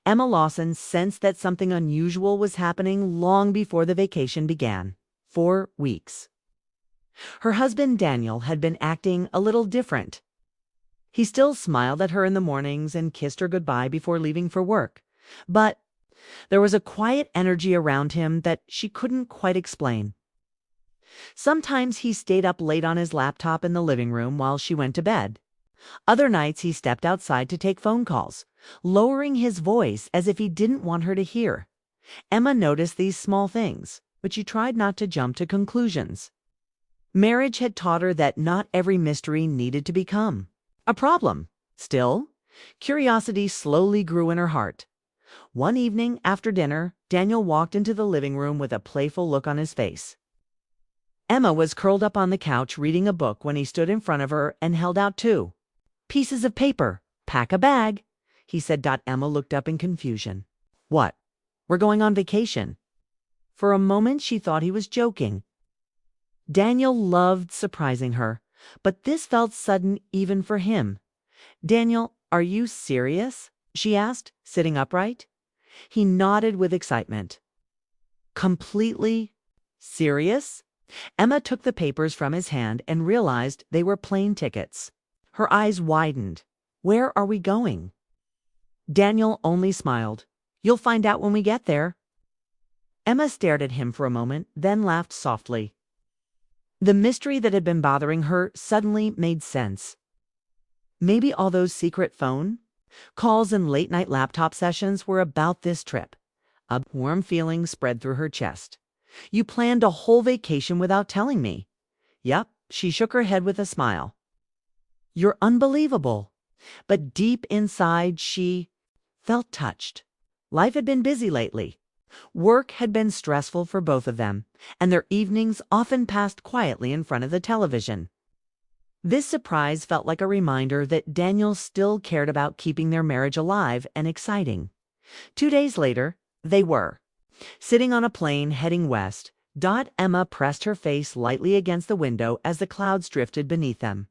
Emma Lawson sensed that something unusual was happening long before the vacation began. 4 weeks. Her husband Daniel had been acting a little different. He still smiled at her in the mornings and kissed her goodbye before leaving for work. But there was a quiet energy around him that she couldn't quite explain. Sometimes he stayed up late on his laptop in the living room while she went to bed. Other nights he stepped outside to take phone calls, lowering his voice as if he didn't want her to hear. Emma noticed these small things, but she tried not to jump to conclusions. Marriage had taught her that not every mystery needed to become a problem. Still, curiosity slowly grew in her heart. One evening after dinner, Daniel walked into the living room with a playful look on his face. Emma was curled up on the couch reading a book when he stood in front of her and held out 2 pieces of paper. "Pack a bag," he said. Emma looked up in confusion. "What? We're going on vacation." For a moment she thought he was joking. Daniel loved surprising her, but this felt sudden even for him. "Daniel, are you serious?" she asked, sitting upright. He nodded with excitement. "Completely serious?" Emma took the papers from his hand and realized they were plane tickets. Her eyes widened. "Where are we going?" Daniel only smiled. "You'll find out when we get there." Emma stared at him for a moment, then laughed softly. The mystery that had been bothering her suddenly made sense. Maybe all those secret phone calls and late-night laptop sessions were about this trip. A warm feeling spread through her chest. "You planned a whole vacation without telling me." "Yep," she shook her head with a smile. "You're unbelievable." But deep inside she felt touched. Life had been busy lately. Work had been stressful for both of them, and their evenings often passed quietly in front of the television. This surprise felt like a reminder that Daniel still cared about keeping their marriage alive and exciting. 2 days later, they were sitting on a plane heading west. Emma pressed her face lightly against the window as the clouds drifted beneath them.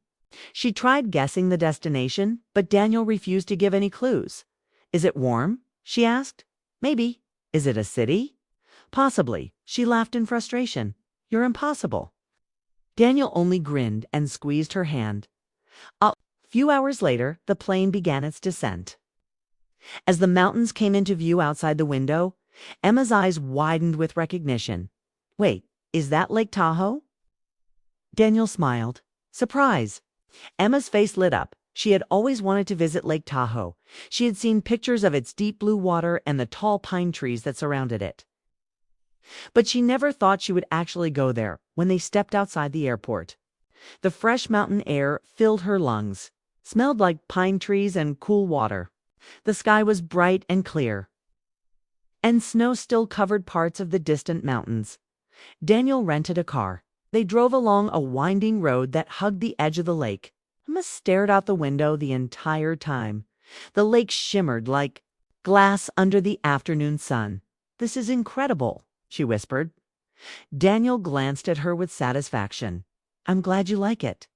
She tried guessing the destination, but Daniel refused to give any clues. "Is it warm?" she asked. "Maybe." "Is it a city?" "Possibly." She laughed in frustration. "You're impossible." Daniel only grinned and squeezed her hand. A few hours later, the plane began its descent. As the mountains came into view outside the window, Emma's eyes widened with recognition. "Wait, is that Lake Tahoe?" Daniel smiled. "Surprise." Emma's face lit up. She had always wanted to visit Lake Tahoe. She had seen pictures of its deep blue water and the tall pine trees that surrounded it. But she never thought she would actually go there when they stepped outside the airport. The fresh mountain air filled her lungs, smelled like pine trees and cool water. The sky was bright and clear, and snow still covered parts of the distant mountains. Daniel rented a car. They drove along a winding road that hugged the edge of the lake. Emma stared out the window the entire time. The lake shimmered like glass under the afternoon sun. "This is incredible," she whispered. Daniel glanced at her with satisfaction. "I'm glad you like it."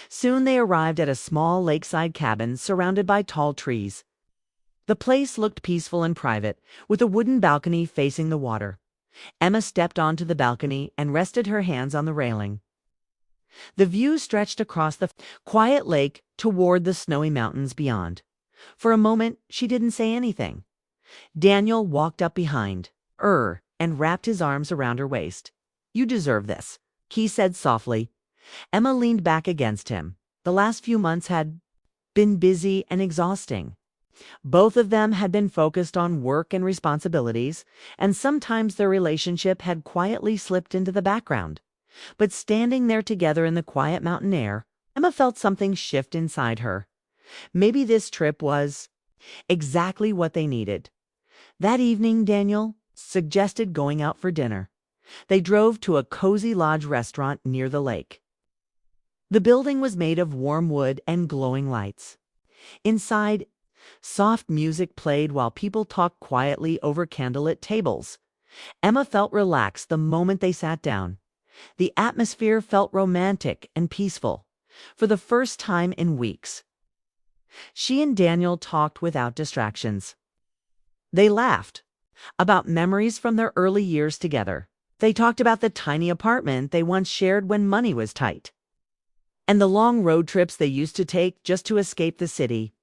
Soon they arrived at a small lakeside cabin surrounded by tall trees. The place looked peaceful and private, with a wooden balcony facing the water. Emma stepped onto the balcony and rested her hands on the railing. The view stretched across the quiet lake toward the snowy mountains beyond. For a moment, she didn't say anything. Daniel walked up behind her and wrapped his arms around her waist. "You deserve this," he said softly. Emma leaned back against him. The last few months had been busy and exhausting. Both of them had been focused on work and responsibilities, and sometimes their relationship had quietly slipped into the background. But standing there together in the quiet mountain air, Emma felt something shift inside her. Maybe this trip was exactly what they needed. That evening, Daniel suggested going out for dinner. They drove to a cozy lodge restaurant near the lake. The building was made of warm wood and glowing lights. Inside, soft music played while people talked quietly over candlelit tables. Emma felt relaxed the moment they sat down. The atmosphere felt romantic and peaceful. For the first time in weeks, she and Daniel talked without distractions. They laughed about memories from their early years together. They talked about the tiny apartment they once shared when money was tight, and the long road trips they used to take just to escape the city.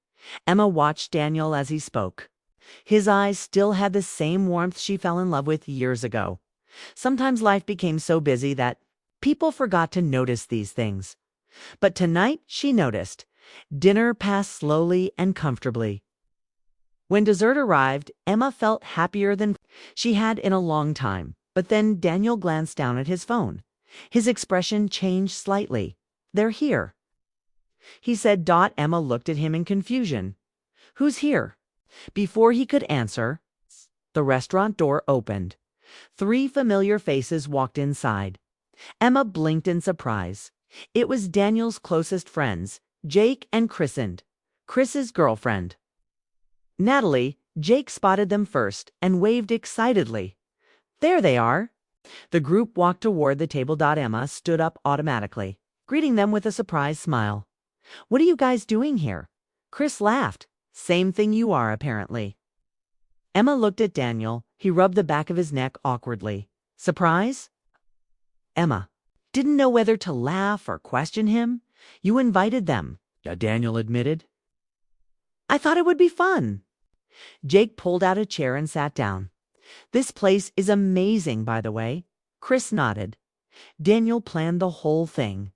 Emma watched Daniel as he spoke. His eyes still had the same warmth she fell in love with years ago. Sometimes life became so busy that people forgot to notice these things. But tonight she noticed. Dinner passed slowly and comfortably. When dessert arrived, Emma felt happier than she had in a long time. But then Daniel glanced down at his phone. His expression changed slightly. "They're here," he said. Emma looked at him in confusion. "Who's here?" Before he could answer, the restaurant door opened. 3 familiar faces walked inside. Emma blinked in surprise. It was Daniel's closest friends, Jake and Chris's girlfriend, Natalie. Jake spotted them first and waved excitedly. "There they are." The group walked toward the table. Emma stood up automatically, greeting them with a surprised smile. "What are you guys doing here?" Chris laughed. "Same thing you are, apparently." Emma looked at Daniel. He rubbed the back of his neck awkwardly. "Surprise?" Emma didn't know whether to laugh or question him. "You invited them," Daniel admitted. "I thought it would be fun." Jake pulled out a chair and sat down. "This place is amazing, by the way." Chris nodded. "Daniel planned the whole thing."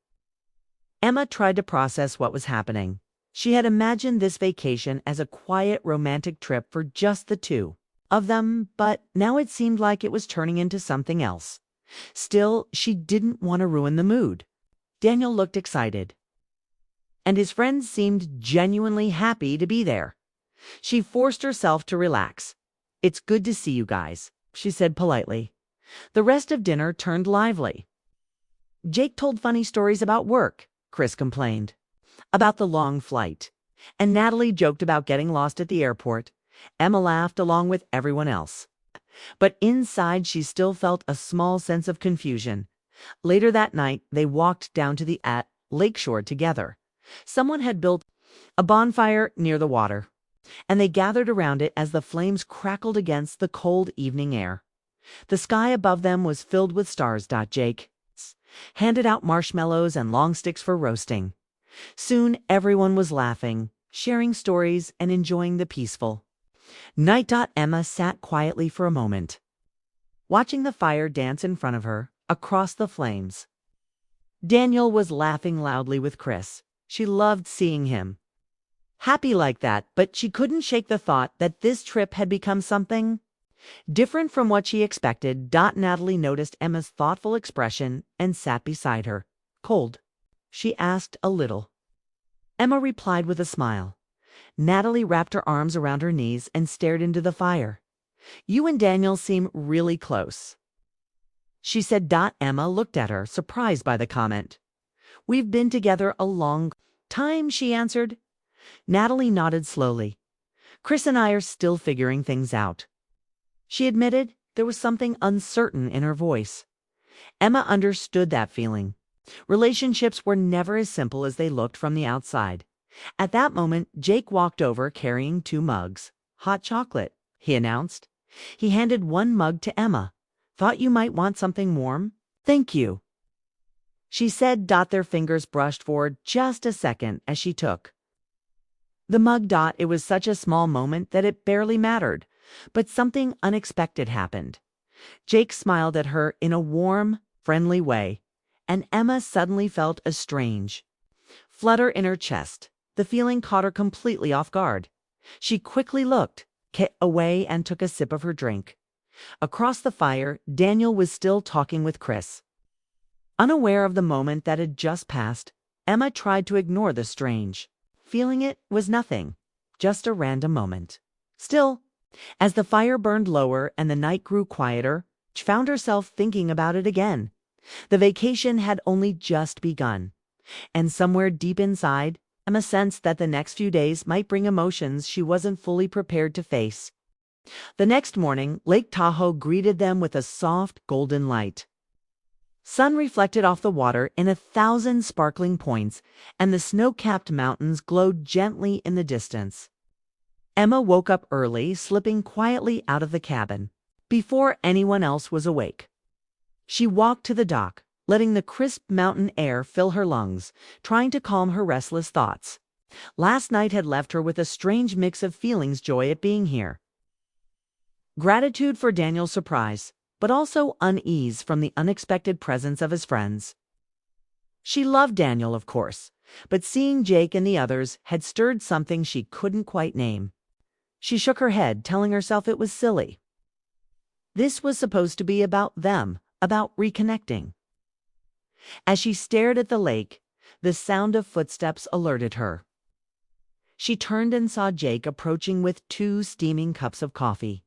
Emma tried to process what was happening. She had imagined this vacation as a quiet, romantic trip for just the two of them, but now it seemed like it was turning into something else. Still, she didn't want to ruin the mood. Daniel looked excited, and his friends seemed genuinely happy to be there. She forced herself to relax. "It's good to see you guys," she said politely. The rest of dinner turned lively. Jake told funny stories about work. Chris complained about the long flight, and Natalie joked about getting lost at the airport. Emma laughed along with everyone else. But inside she still felt a small sense of confusion. Later that night, they walked down to the lakeshore together. Someone had built a bonfire near the water, and they gathered around it as the flames crackled against the cold evening air. The sky above them was filled with stars. Jake handed out marshmallows and long sticks for roasting. Soon everyone was laughing, sharing stories, and enjoying the peaceful night. Emma sat quietly for a moment, watching the fire dance in front of her across the flames. Daniel was laughing loudly with Chris. She loved seeing him happy like that, but she couldn't shake the thought that this trip had become something different from what she expected. Natalie noticed Emma's thoughtful expression and sat beside her. "Cold?" she asked a little. Emma replied with a smile. Natalie wrapped her arms around her knees and stared into the fire. "You and Daniel seem really close," she said. Emma looked at her, surprised by the comment. "We've been together a long time," she answered. Natalie nodded slowly. "Chris and I are still figuring things out," she admitted. There was something uncertain in her voice. Emma understood that feeling. Relationships were never as simple as they looked from the outside. At that moment, Jake walked over carrying 2 mugs. "Hot chocolate," he announced. He handed one mug to Emma. "Thought you might want something warm." "Thank you," she said. Their fingers brushed forward just a second as she took the mug. It was such a small moment that it barely mattered. But something unexpected happened. Jake smiled at her in a warm, friendly way, and Emma suddenly felt a strange flutter in her chest. The feeling caught her completely off guard. She quickly looked away and took a sip of her drink. Across the fire, Daniel was still talking with Chris. Unaware of the moment that had just passed, Emma tried to ignore the strange feeling. It was nothing, just a random moment. Still, as the fire burned lower and the night grew quieter, she found herself thinking about it again. The vacation had only just begun, and somewhere deep inside, Emma sensed that the next few days might bring emotions she wasn't fully prepared to face. The next morning, Lake Tahoe greeted them with a soft, golden light. Sun reflected off the water in 1,000 sparkling points, and the snow-capped mountains glowed gently in the distance. Emma woke up early, slipping quietly out of the cabin, before anyone else was awake. She walked to the dock, letting the crisp mountain air fill her lungs, trying to calm her restless thoughts. Last night had left her with a strange mix of feelings: joy at being here, gratitude for Daniel's surprise, but also unease from the unexpected presence of his friends. She loved Daniel, of course, but seeing Jake and the others had stirred something she couldn't quite name. She shook her head, telling herself it was silly. This was supposed to be about them, about reconnecting. As she stared at the lake, the sound of footsteps alerted her. She turned and saw Jake approaching with 2 steaming cups of coffee.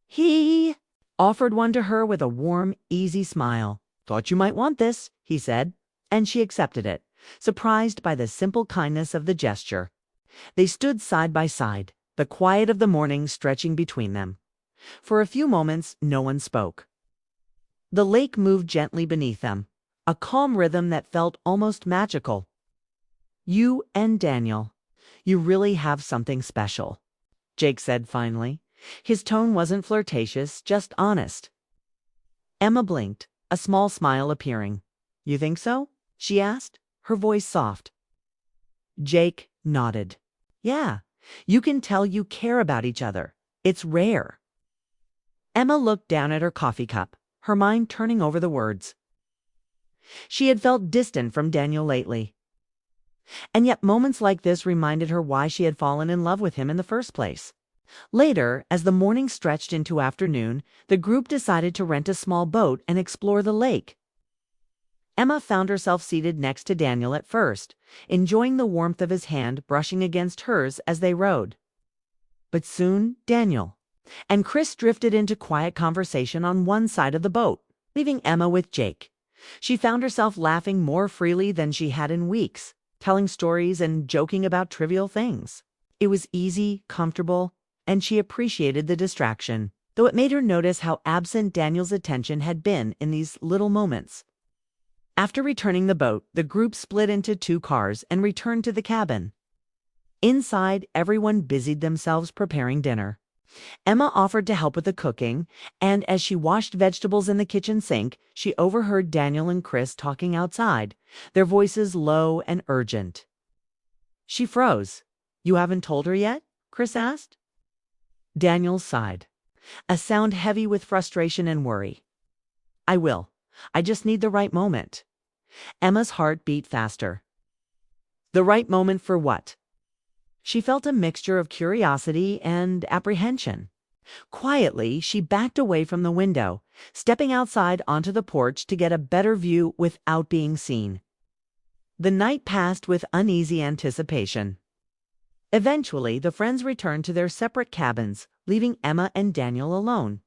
He offered one to her with a warm, easy smile. "Thought you might want this," he said, and she accepted it, surprised by the simple kindness of the gesture. They stood side by side, the quiet of the morning stretching between them. For a few moments, no one spoke. The lake moved gently beneath them, a calm rhythm that felt almost magical. "You and Daniel, you really have something special," Jake said finally. His tone wasn't flirtatious, just honest. Emma blinked, a small smile appearing. "You think so?" she asked, her voice soft. Jake nodded. "Yeah, you can tell you care about each other. It's rare." Emma looked down at her coffee cup, her mind turning over the words. She had felt distant from Daniel lately. And yet moments like this reminded her why she had fallen in love with him in the first place. Later, as the morning stretched into afternoon, the group decided to rent a small boat and explore the lake. Emma found herself seated next to Daniel at first, enjoying the warmth of his hand brushing against hers as they rowed. But soon Daniel and Chris drifted into quiet conversation on one side of the boat, leaving Emma with Jake. She found herself laughing more freely than she had in weeks, telling stories and joking about trivial things. It was easy, comfortable, and she appreciated the distraction, though it made her notice how absent Daniel's attention had been in these little moments. After returning the boat, the group split into 2 cars and returned to the cabin. Inside, everyone busied themselves preparing dinner. Emma offered to help with the cooking, and as she washed vegetables in the kitchen sink, she overheard Daniel and Chris talking outside, their voices low and urgent. She froze. "You haven't told her yet?" Chris asked. Daniel sighed, a sound heavy with frustration and worry. "I will. I just need the right moment." Emma's heart beat faster. The right moment for what? She felt a mixture of curiosity and apprehension. Quietly, she backed away from the window, stepping outside onto the porch to get a better view without being seen. The night passed with uneasy anticipation. Eventually, the friends returned to their separate cabins, leaving Emma and Daniel alone.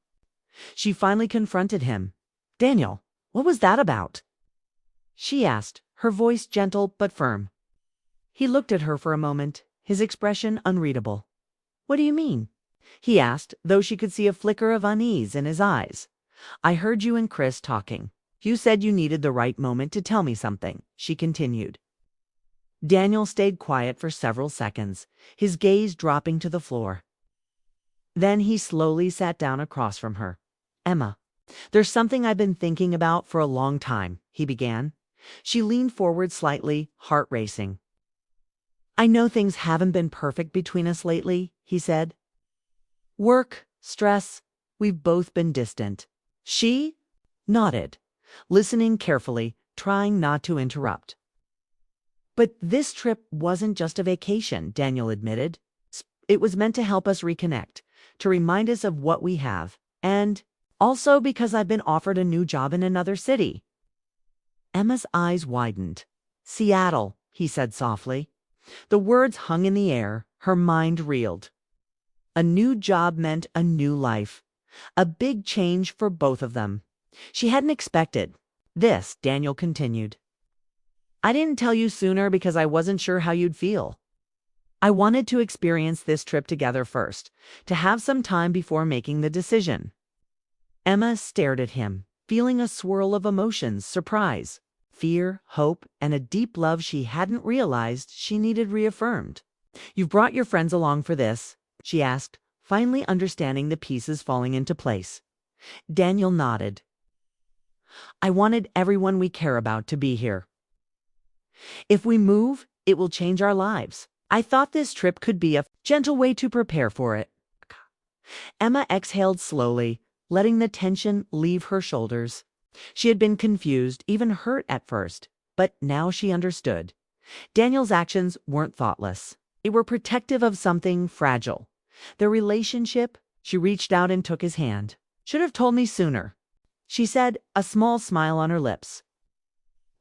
She finally confronted him. "Daniel, what was that about?" she asked, her voice gentle but firm. He looked at her for a moment, his expression unreadable. "What do you mean?" he asked, though she could see a flicker of unease in his eyes. "I heard you and Chris talking. You said you needed the right moment to tell me something," she continued. Daniel stayed quiet for several seconds, his gaze dropping to the floor. Then he slowly sat down across from her. "Emma, there's something I've been thinking about for a long time," he began. She leaned forward slightly, heart racing. "I know things haven't been perfect between us lately," he said. "Work, stress, we've both been distant." She nodded, listening carefully, trying not to interrupt. "But this trip wasn't just a vacation," Daniel admitted. "It was meant to help us reconnect, to remind us of what we have, and also because I've been offered a new job in another city." Emma's eyes widened. "Seattle," he said softly. The words hung in the air, her mind reeled. A new job meant a new life, a big change for both of them. She hadn't expected this, Daniel continued. "I didn't tell you sooner because I wasn't sure how you'd feel. I wanted to experience this trip together first, to have some time before making the decision." Emma stared at him, feeling a swirl of emotions: surprise, fear, hope, and a deep love she hadn't realized she needed reaffirmed. "You've brought your friends along for this?" she asked, finally understanding the pieces falling into place. Daniel nodded. "I wanted everyone we care about to be here. If we move, it will change our lives. I thought this trip could be a gentle way to prepare for it." Emma exhaled slowly, letting the tension leave her shoulders. She had been confused, even hurt at first, but now she understood. Daniel's actions weren't thoughtless. They were protective of something fragile. Their relationship. She reached out and took his hand. "Should have told me sooner," she said, a small smile on her lips.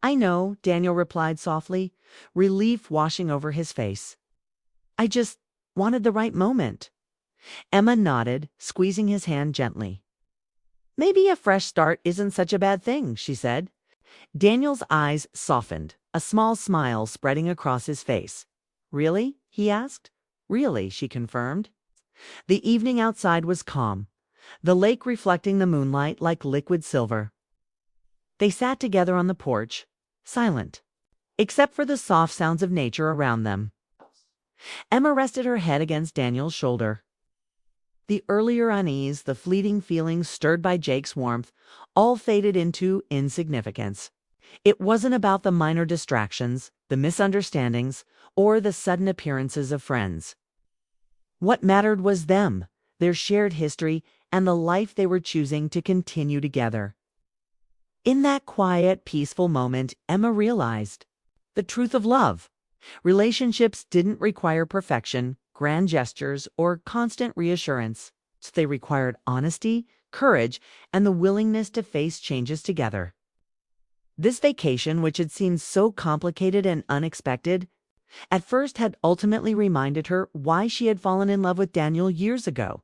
"I know," Daniel replied softly, relief washing over his face. "I just wanted the right moment." Emma nodded, squeezing his hand gently. "Maybe a fresh start isn't such a bad thing," she said. Daniel's eyes softened, a small smile spreading across his face. "Really?" he asked. "Really," she confirmed. The evening outside was calm, the lake reflecting the moonlight like liquid silver. They sat together on the porch, silent, except for the soft sounds of nature around them. Emma rested her head against Daniel's shoulder. The earlier unease, the fleeting feelings stirred by Jake's warmth, all faded into insignificance. It wasn't about the minor distractions, the misunderstandings, or the sudden appearances of friends. What mattered was them, their shared history, and the life they were choosing to continue together. In that quiet, peaceful moment, Emma realized the truth of love. Relationships didn't require perfection, grand gestures, or constant reassurance. They required honesty, courage, and the willingness to face changes together. This vacation, which had seemed so complicated and unexpected, at first had ultimately reminded her why she had fallen in love with Daniel years ago.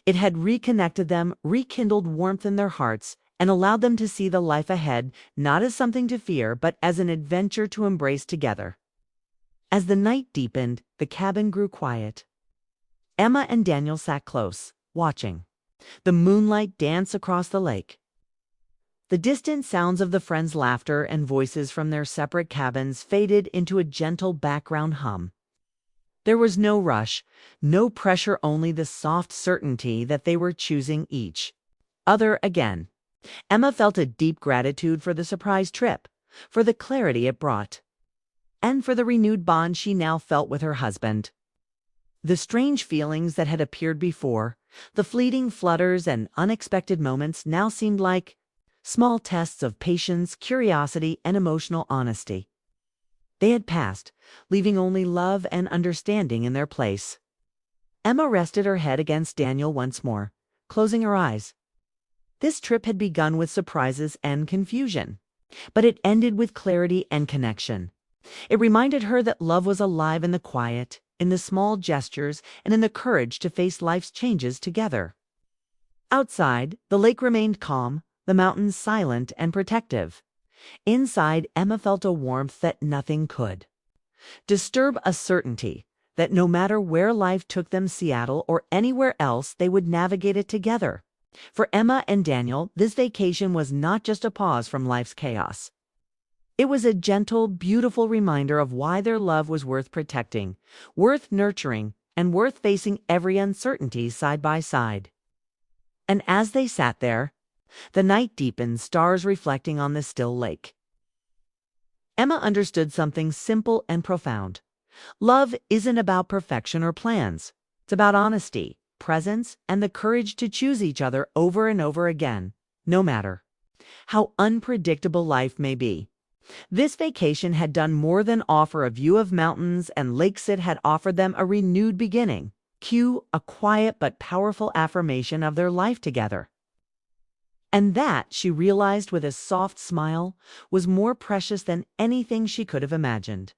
It had reconnected them, rekindled warmth in their hearts, and allowed them to see the life ahead not as something to fear, but as an adventure to embrace together. As the night deepened, the cabin grew quiet. Emma and Daniel sat close, watching the moonlight dance across the lake. The distant sounds of the friends' laughter and voices from their separate cabins faded into a gentle background hum. There was no rush, no pressure, only the soft certainty that they were choosing each other again. Emma felt a deep gratitude for the surprise trip, for the clarity it brought, and for the renewed bond she now felt with her husband. The strange feelings that had appeared before, the fleeting flutters and unexpected moments now seemed like small tests of patience, curiosity, and emotional honesty. They had passed, leaving only love and understanding in their place. Emma rested her head against Daniel once more, closing her eyes. This trip had begun with surprises and confusion, but it ended with clarity and connection. It reminded her that love was alive in the quiet, in the small gestures, and in the courage to face life's changes together. Outside, the lake remained calm, the mountains silent and protective. Inside, Emma felt a warmth that nothing could disturb, a certainty that no matter where life took them, Seattle or anywhere else, they would navigate it together. For Emma and Daniel, this vacation was not just a pause from life's chaos. It was a gentle, beautiful reminder of why their love was worth protecting, worth nurturing, and worth facing every uncertainty side by side. And as they sat there, the night deepened, stars reflecting on the still lake. Emma understood something simple and profound. Love isn't about perfection or plans. It's about honesty, presence, and the courage to choose each other over and over again, no matter how unpredictable life may be. This vacation had done more than offer a view of mountains and lakes. It had offered them a renewed beginning, a quiet but powerful affirmation of their life together. And that, she realized with a soft smile, was more precious than anything she could have imagined.